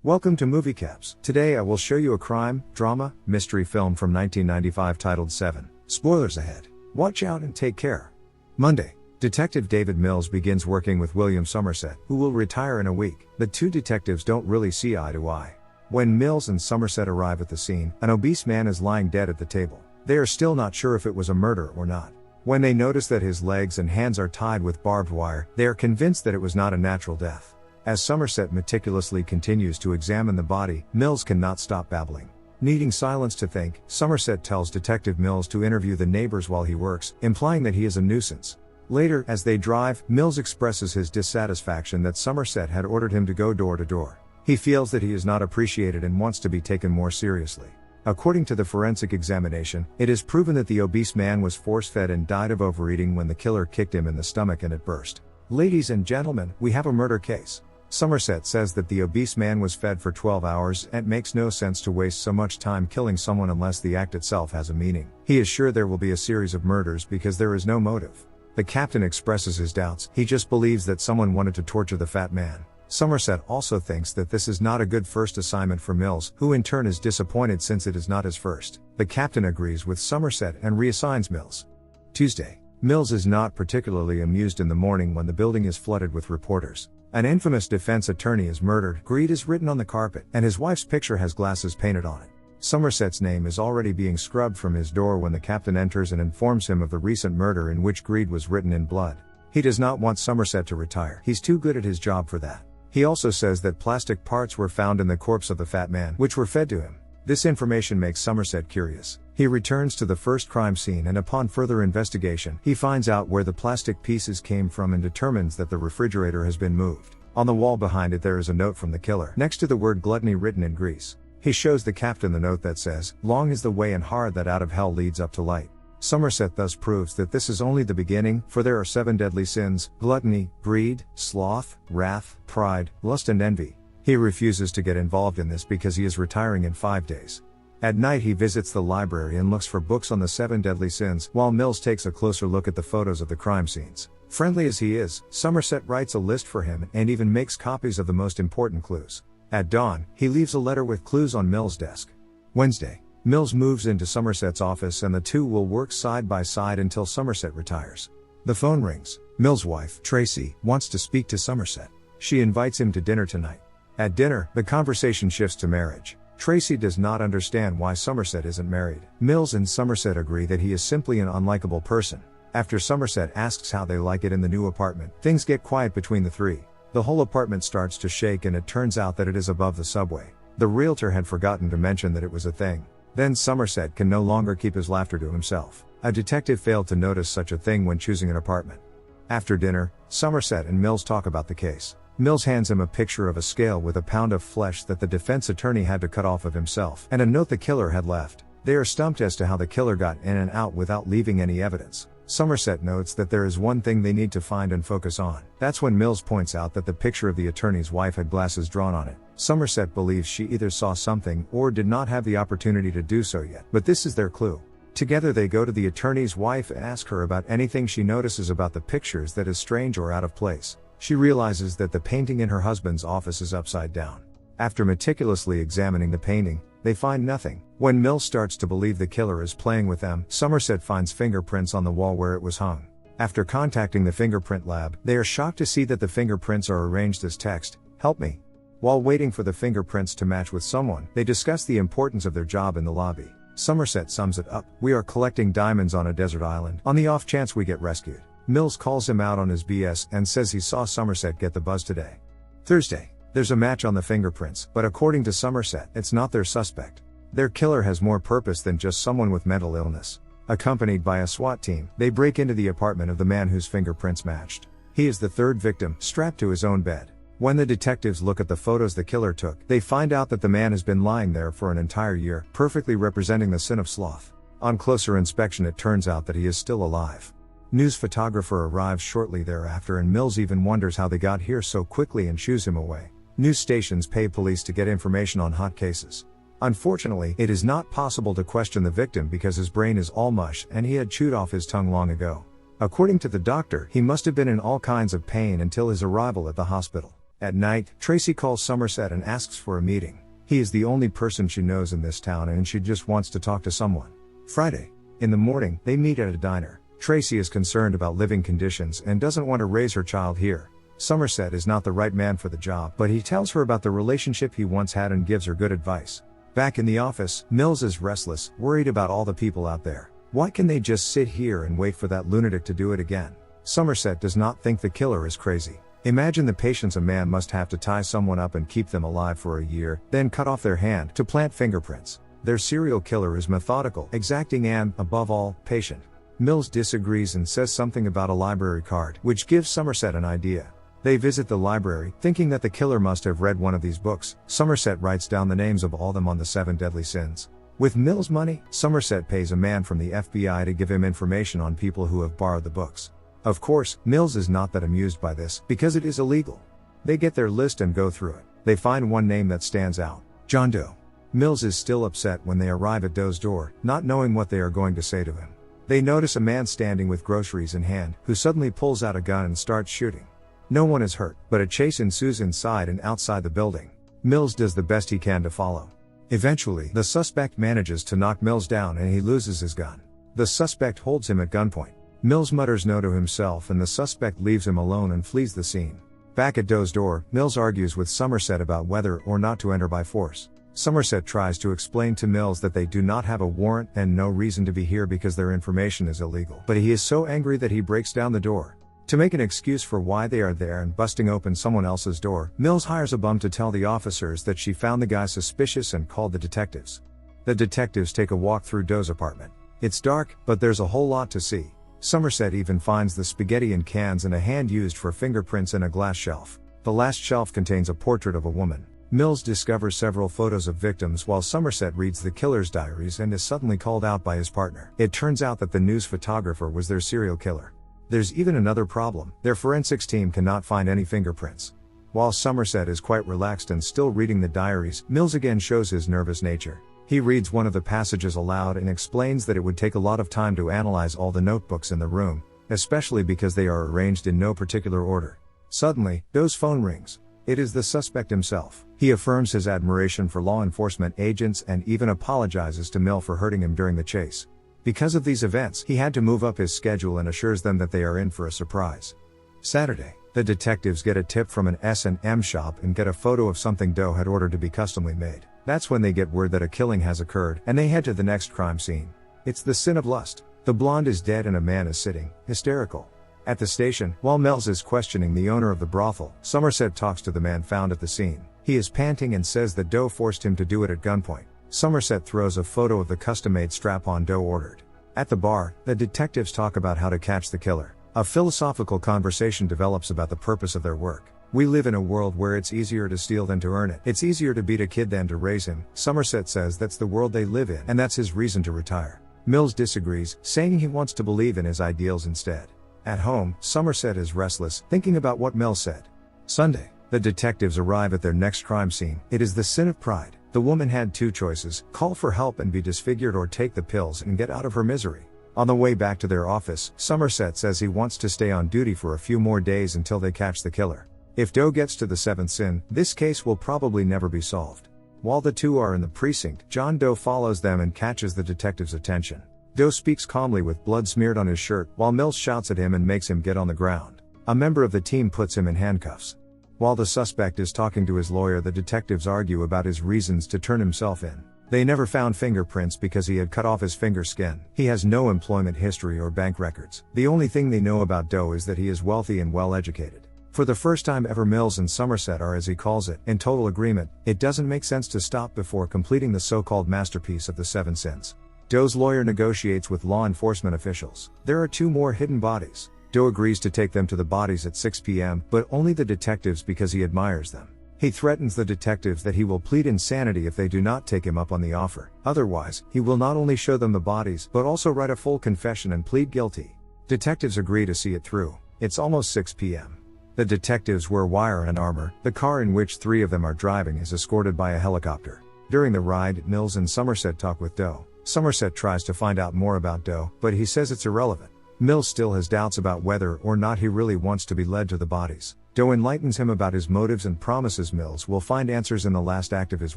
Welcome to Movie Caps. Today I will show you a crime, drama, mystery film from 1995 titled Seven. Spoilers ahead. Watch out and take care. Monday. Detective David Mills begins working with William Somerset, who will retire in a week. The two detectives don't really see eye to eye. When Mills and Somerset arrive at the scene, an obese man is lying dead at the table. They are still not sure if it was a murder or not. When they notice that his legs and hands are tied with barbed wire, they are convinced that it was not a natural death. As Somerset meticulously continues to examine the body, Mills cannot stop babbling. Needing silence to think, Somerset tells Detective Mills to interview the neighbors while he works, implying that he is a nuisance. Later, as they drive, Mills expresses his dissatisfaction that Somerset had ordered him to go door to door. He feels that he is not appreciated and wants to be taken more seriously. According to the forensic examination, it is proven that the obese man was force-fed and died of overeating when the killer kicked him in the stomach and it burst. Ladies and gentlemen, we have a murder case. Somerset says that the obese man was fed for 12 hours and it makes no sense to waste so much time killing someone unless the act itself has a meaning. He is sure there will be a series of murders because there is no motive. The captain expresses his doubts. He just believes that someone wanted to torture the fat man. Somerset also thinks that this is not a good first assignment for Mills, who in turn is disappointed since it is not his first. The captain agrees with Somerset and reassigns Mills. Tuesday. Mills is not particularly amused in the morning when the building is flooded with reporters. An infamous defense attorney is murdered, greed is written on the carpet, and his wife's picture has glasses painted on it. Somerset's name is already being scrubbed from his door when the captain enters and informs him of the recent murder in which greed was written in blood. He does not want Somerset to retire. He's too good at his job for that. He also says that plastic parts were found in the corpse of the fat man, which were fed to him. This information makes Somerset curious. He returns to the first crime scene and upon further investigation, he finds out where the plastic pieces came from and determines that the refrigerator has been moved. On the wall behind it there is a note from the killer, next to the word gluttony written in grease. He shows the captain the note that says, "Long is the way and hard that out of hell leads up to light." Somerset thus proves that this is only the beginning, for there are 7 deadly sins: gluttony, greed, sloth, wrath, pride, lust and envy. He refuses to get involved in this because he is retiring in 5 days. At night he visits the library and looks for books on the 7 deadly sins, while Mills takes a closer look at the photos of the crime scenes. Friendly as he is, Somerset writes a list for him and even makes copies of the most important clues. At dawn, he leaves a letter with clues on Mills' desk. Wednesday. Mills moves into Somerset's office and the two will work side by side until Somerset retires. The phone rings. Mills' wife, Tracy, wants to speak to Somerset. She invites him to dinner tonight. At dinner, the conversation shifts to marriage. Tracy does not understand why Somerset isn't married. Mills and Somerset agree that he is simply an unlikable person. After Somerset asks how they like it in the new apartment, things get quiet between the three. The whole apartment starts to shake and it turns out that it is above the subway. The realtor had forgotten to mention that it was a thing. Then Somerset can no longer keep his laughter to himself. A detective failed to notice such a thing when choosing an apartment. After dinner, Somerset and Mills talk about the case. Mills hands him a picture of a scale with a pound of flesh that the defense attorney had to cut off of himself, and a note the killer had left. They are stumped as to how the killer got in and out without leaving any evidence. Somerset notes that there is one thing they need to find and focus on. That's when Mills points out that the picture of the attorney's wife had glasses drawn on it. Somerset believes she either saw something or did not have the opportunity to do so yet, but this is their clue. Together they go to the attorney's wife and ask her about anything she notices about the pictures that is strange or out of place. She realizes that the painting in her husband's office is upside down. After meticulously examining the painting, they find nothing. When Mills starts to believe the killer is playing with them, Somerset finds fingerprints on the wall where it was hung. After contacting the fingerprint lab, they are shocked to see that the fingerprints are arranged as text, "Help me." While waiting for the fingerprints to match with someone, they discuss the importance of their job in the lobby. Somerset sums it up: "We are collecting diamonds on a desert island, on the off chance we get rescued." Mills calls him out on his BS and says he saw Somerset get the buzz today. Thursday. There's a match on the fingerprints, but according to Somerset, it's not their suspect. Their killer has more purpose than just someone with mental illness. Accompanied by a SWAT team, they break into the apartment of the man whose fingerprints matched. He is the third victim, strapped to his own bed. When the detectives look at the photos the killer took, they find out that the man has been lying there for an entire year, perfectly representing the sin of sloth. On closer inspection it turns out that he is still alive. News photographer arrives shortly thereafter and Mills even wonders how they got here so quickly and shoos him away. News stations pay police to get information on hot cases. Unfortunately, it is not possible to question the victim because his brain is all mush and he had chewed off his tongue long ago. According to the doctor, he must have been in all kinds of pain until his arrival at the hospital. At night, Tracy calls Somerset and asks for a meeting. He is the only person she knows in this town and she just wants to talk to someone. Friday. In the morning, they meet at a diner. Tracy is concerned about living conditions and doesn't want to raise her child here. Somerset is not the right man for the job, but he tells her about the relationship he once had and gives her good advice. Back in the office, Mills is restless, worried about all the people out there. Why can they just sit here and wait for that lunatic to do it again? Somerset does not think the killer is crazy. Imagine the patience a man must have to tie someone up and keep them alive for a year, then cut off their hand to plant fingerprints. Their serial killer is methodical, exacting and, above all, patient. Mills disagrees and says something about a library card, which gives Somerset an idea. They visit the library, thinking that the killer must have read one of these books. Somerset writes down the names of all them on the 7 deadly sins. With Mills' money, Somerset pays a man from the FBI to give him information on people who have borrowed the books. Of course, Mills is not that amused by this, because it is illegal. They get their list and go through it. They find one name that stands out: John Doe. Mills is still upset when they arrive at Doe's door, not knowing what they are going to say to him. They notice a man standing with groceries in hand, who suddenly pulls out a gun and starts shooting. No one is hurt, but a chase ensues inside and outside the building. Mills does the best he can to follow. Eventually, the suspect manages to knock Mills down and he loses his gun. The suspect holds him at gunpoint. Mills mutters no to himself and the suspect leaves him alone and flees the scene. Back at Doe's door, Mills argues with Somerset about whether or not to enter by force. Somerset tries to explain to Mills that they do not have a warrant and no reason to be here because their information is illegal. But he is so angry that he breaks down the door. To make an excuse for why they are there and busting open someone else's door, Mills hires a bum to tell the officers that she found the guy suspicious and called the detectives. The detectives take a walk through Doe's apartment. It's dark, but there's a whole lot to see. Somerset even finds the spaghetti in cans and a hand used for fingerprints in a glass shelf. The last shelf contains a portrait of a woman. Mills discovers several photos of victims while Somerset reads the killer's diaries and is suddenly called out by his partner. It turns out that the news photographer was their serial killer. There's even another problem: their forensics team cannot find any fingerprints. While Somerset is quite relaxed and still reading the diaries, Mills again shows his nervous nature. He reads one of the passages aloud and explains that it would take a lot of time to analyze all the notebooks in the room, especially because they are arranged in no particular order. Suddenly, Doe's phone rings. It is the suspect himself. He affirms his admiration for law enforcement agents and even apologizes to Mill for hurting him during the chase. Because of these events, he had to move up his schedule and assures them that they are in for a surprise. Saturday, the detectives get a tip from an S&M shop and get a photo of something Doe had ordered to be customly made. That's when they get word that a killing has occurred, and they head to the next crime scene. It's the sin of lust. The blonde is dead and a man is sitting, hysterical. At the station, while Mills is questioning the owner of the brothel, Somerset talks to the man found at the scene. He is panting and says that Doe forced him to do it at gunpoint. Somerset throws a photo of the custom-made strap-on Doe ordered. At the bar, the detectives talk about how to catch the killer. A philosophical conversation develops about the purpose of their work. We live in a world where it's easier to steal than to earn it. It's easier to beat a kid than to raise him. Somerset says that's the world they live in, and that's his reason to retire. Mills disagrees, saying he wants to believe in his ideals instead. At home, Somerset is restless, thinking about what Mills said. Sunday, the detectives arrive at their next crime scene. It is the sin of pride. The woman had 2 choices: call for help and be disfigured, or take the pills and get out of her misery. On the way back to their office, Somerset says he wants to stay on duty for a few more days until they catch the killer. If Doe gets to the 7th sin, this case will probably never be solved. While the two are in the precinct, John Doe follows them and catches the detective's attention. Doe speaks calmly with blood smeared on his shirt, while Mills shouts at him and makes him get on the ground. A member of the team puts him in handcuffs. While the suspect is talking to his lawyer, the detectives argue about his reasons to turn himself in. They never found fingerprints because he had cut off his finger skin. He has no employment history or bank records. The only thing they know about Doe is that he is wealthy and well educated. For the first time ever, Mills and Somerset are, as he calls it, in total agreement. It doesn't make sense to stop before completing the so-called masterpiece of the 7 sins. Doe's lawyer negotiates with law enforcement officials. There are 2 more hidden bodies. Doe agrees to take them to the bodies at 6 p.m., but only the detectives because he admires them. He threatens the detectives that he will plead insanity if they do not take him up on the offer. Otherwise, he will not only show them the bodies, but also write a full confession and plead guilty. Detectives agree to see it through. It's almost 6 p.m. The detectives wear wire and armor. The car in which 3 of them are driving is escorted by a helicopter. During the ride, Mills and Somerset talk with Doe. Somerset tries to find out more about Doe, but he says it's irrelevant. Mills still has doubts about whether or not he really wants to be led to the bodies. Doe enlightens him about his motives and promises Mills will find answers in the last act of his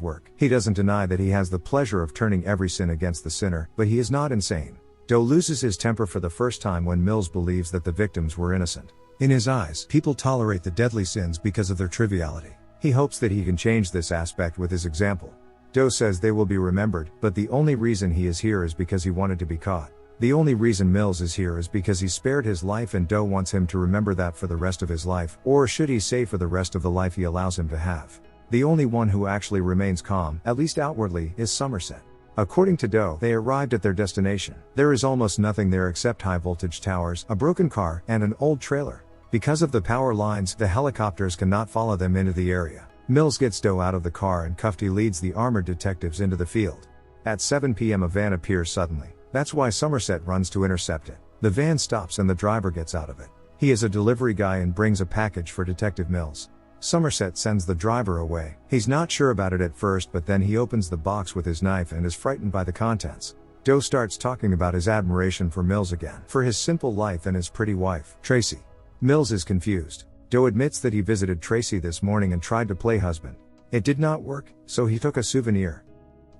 work. He doesn't deny that he has the pleasure of turning every sin against the sinner, but he is not insane. Doe loses his temper for the first time when Mills believes that the victims were innocent. In his eyes, people tolerate the deadly sins because of their triviality. He hopes that he can change this aspect with his example. Doe says they will be remembered, but the only reason he is here is because he wanted to be caught. The only reason Mills is here is because he spared his life, and Doe wants him to remember that for the rest of his life, or should he say for the rest of the life he allows him to have. The only one who actually remains calm, at least outwardly, is Somerset. According to Doe, they arrived at their destination. There is almost nothing there except high-voltage towers, a broken car, and an old trailer. Because of the power lines, the helicopters cannot follow them into the area. Mills gets Doe out of the car and cuffed. He leads the armored detectives into the field. At 7 p.m. a van appears suddenly. That's why Somerset runs to intercept it. The van stops and the driver gets out of it. He is a delivery guy and brings a package for Detective Mills. Somerset sends the driver away. He's not sure about it at first, but then he opens the box with his knife and is frightened by the contents. Doe starts talking about his admiration for Mills again, for his simple life and his pretty wife, Tracy. Mills is confused. Doe admits that he visited Tracy this morning and tried to play husband. It did not work, so he took a souvenir.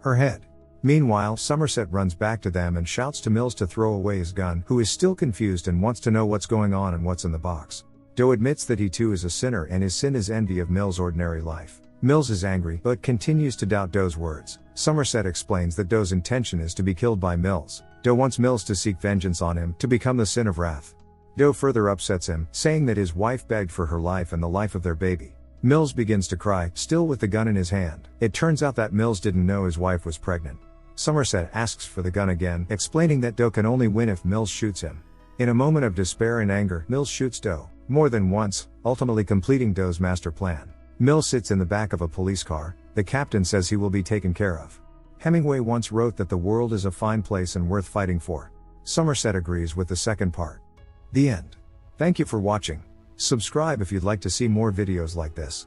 Her head. Meanwhile, Somerset runs back to them and shouts to Mills to throw away his gun, who is still confused and wants to know what's going on and what's in the box. Doe admits that he too is a sinner and his sin is envy of Mills' ordinary life. Mills is angry, but continues to doubt Doe's words. Somerset explains that Doe's intention is to be killed by Mills. Doe wants Mills to seek vengeance on him, to become the sin of wrath. Doe further upsets him, saying that his wife begged for her life and the life of their baby. Mills begins to cry, still with the gun in his hand. It turns out that Mills didn't know his wife was pregnant. Somerset asks for the gun again, explaining that Doe can only win if Mills shoots him. In a moment of despair and anger, Mills shoots Doe, more than once, ultimately completing Doe's master plan. Mills sits in the back of a police car. The captain says he will be taken care of. Hemingway once wrote that the world is a fine place and worth fighting for. Somerset agrees with the second part. The end. Thank you for watching. Subscribe if you'd like to see more videos like this.